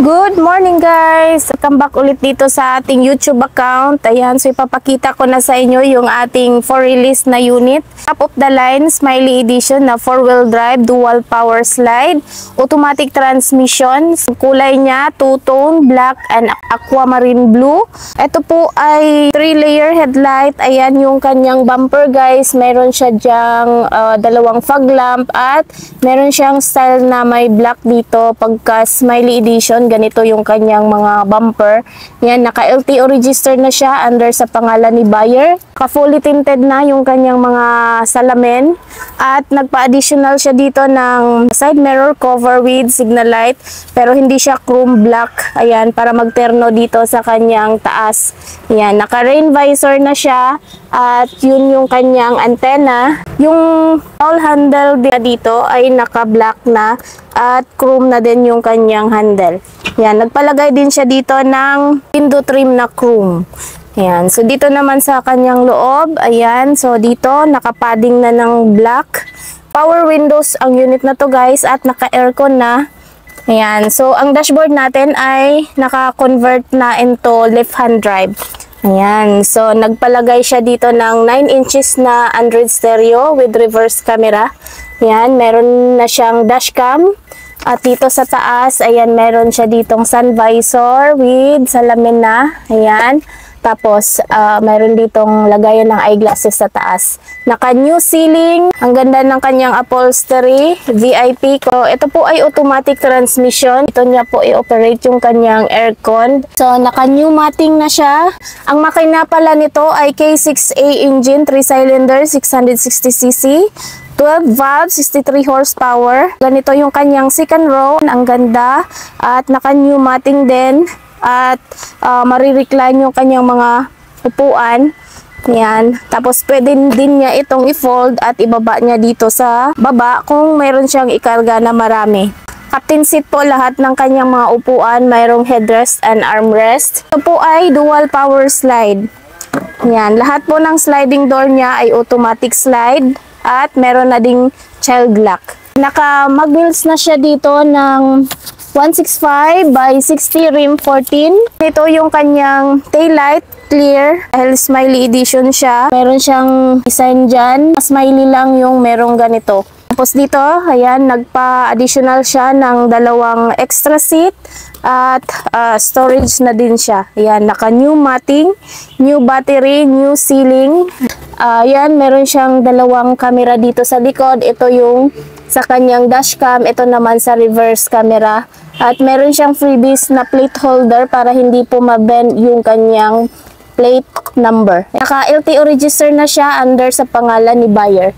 Good morning guys! Welcome back ulit dito sa ating YouTube account. Ayan, so ipapakita ko na sa inyo yung ating for release na unit. Top of the line, Smiley Edition na 4-wheel drive, dual power slide, automatic transmission. Kulay niya, two-tone, black and aquamarine blue. Ito po ay 3-layer headlight. Ayan yung kanyang bumper guys. Meron siya dyang dalawang fog lamp at meron siyang style na may black dito pagka Smiley Edition. Ganito yung kanyang mga bumper. Yan, naka-LTO registered na siya under sa pangalan ni buyer. Ka-fully tinted na yung kanyang mga salamin. At nagpa-additional siya dito ng side mirror cover with signal light. Pero hindi siya chrome black. Ayan, para magterno dito sa kanyang taas. Yan, naka-rain visor na siya. At yun yung kanyang antenna. Yung all handle dito ay naka-black na. At chrome na din yung kanyang handle. Yan, nagpalagay din siya dito ng window trim na chrome. Yan, so dito naman sa kanyang loob, ayan, so dito nakapadding na ng black. Power windows ang unit na to guys at naka-aircon na. Ayan, so ang dashboard natin ay naka-convert na into left-hand drive. Ayan, so nagpalagay siya dito ng 9 inches na Android stereo with reverse camera. Ayan, meron na siyang dashcam. At dito sa taas, ayan, meron siya ditong sun visor with salamin na. Ayan. Tapos, meron ditong lagayan ng eyeglasses sa taas. Naka-new ceiling. Ang ganda ng kanyang upholstery. VIP. So, ito po ay automatic transmission. Ito niya po i-operate yung kanyang aircon. So, naka-new matting na siya. Ang makina pala nito ay K6A engine, 3-cylinder, 660cc. 12 valves, 63 horsepower. Ganito yung kanyang second row. Ang ganda. At naka-new matting din. At marirecline yung kanyang mga upuan. Yan. Tapos pwede din niya itong i-fold at ibaba niya dito sa baba kung mayroon siyang ikarga na marami. Captain seat po lahat ng kanyang mga upuan. Mayroong headrest and armrest. Ito po ay dual power slide. Yan. Lahat po ng sliding door niya ay automatic slide. At meron na ding child lock. Naka-mag-wheels na siya dito ng 165 by 60 rim 14. Ito yung kanyang taillight, clear. Dahil Smiley Edition siya. Meron siyang design dyan. Smiley lang yung merong ganito. Tapos dito, ayan, nagpa-additional siya ng dalawang extra seat. At storage na din siya. Ayan, naka-new matting, new battery, new ceiling. Ayan, meron siyang dalawang camera dito sa likod. Ito yung sa kanyang dashcam. Ito naman sa reverse camera. At meron siyang freebies na plate holder para hindi po mabend yung kanyang plate number. Naka-LTO register na siya under sa pangalan ni buyer.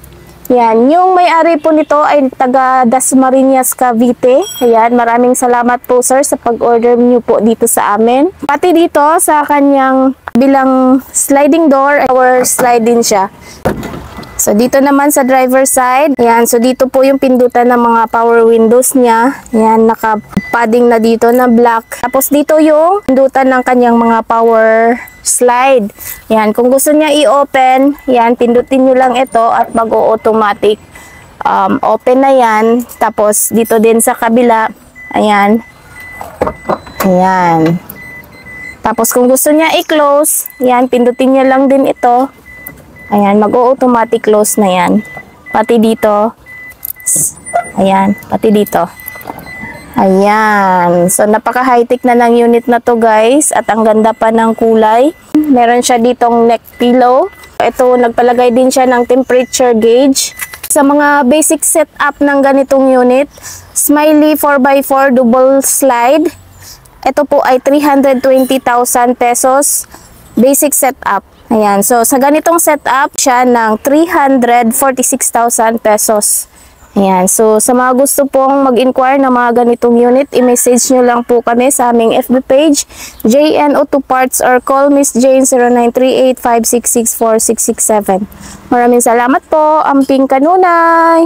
Yan, yung may-ari po nito ay taga Dasmariñas, Cavite. Ayan, maraming salamat po sir sa pag-order niyo po dito sa amin. Pati dito sa kanyang bilang sliding door, power slide din siya. So dito naman sa driver side, ayan, so dito po yung pindutan ng mga power windows niya. Ayan, naka-padding na dito na black. Tapos dito yung pindutan ng kanyang mga power slide. Yan, kung gusto niya i-open, yan, pindutin nyo lang ito at mag-automatic open na yan. Tapos, dito din sa kabila, ayan. Ayan. Tapos, kung gusto niya i-close, yan, pindutin nyo lang din ito. Ayan, mag-automatic close na yan. Pati dito. Ayan, pati dito. Ayan. So, napaka-high-tech na ng unit na to guys. At ang ganda pa ng kulay. Meron siya ditong neck pillow. Ito, nagpalagay din siya ng temperature gauge. Sa mga basic setup ng ganitong unit, Smiley 4x4 double slide. Ito po ay 320,000 pesos. Basic setup. Ayan. So, sa ganitong setup, siya ng 346,000 pesos. Ayan. So, sa mga gusto pong mag-inquire ng mga ganitong unit, i-message nyo lang po kami sa aming FB page, JN Auto Parts, or call Miss Jane 0938-566-4667. Maraming salamat po. Amping Kanunay!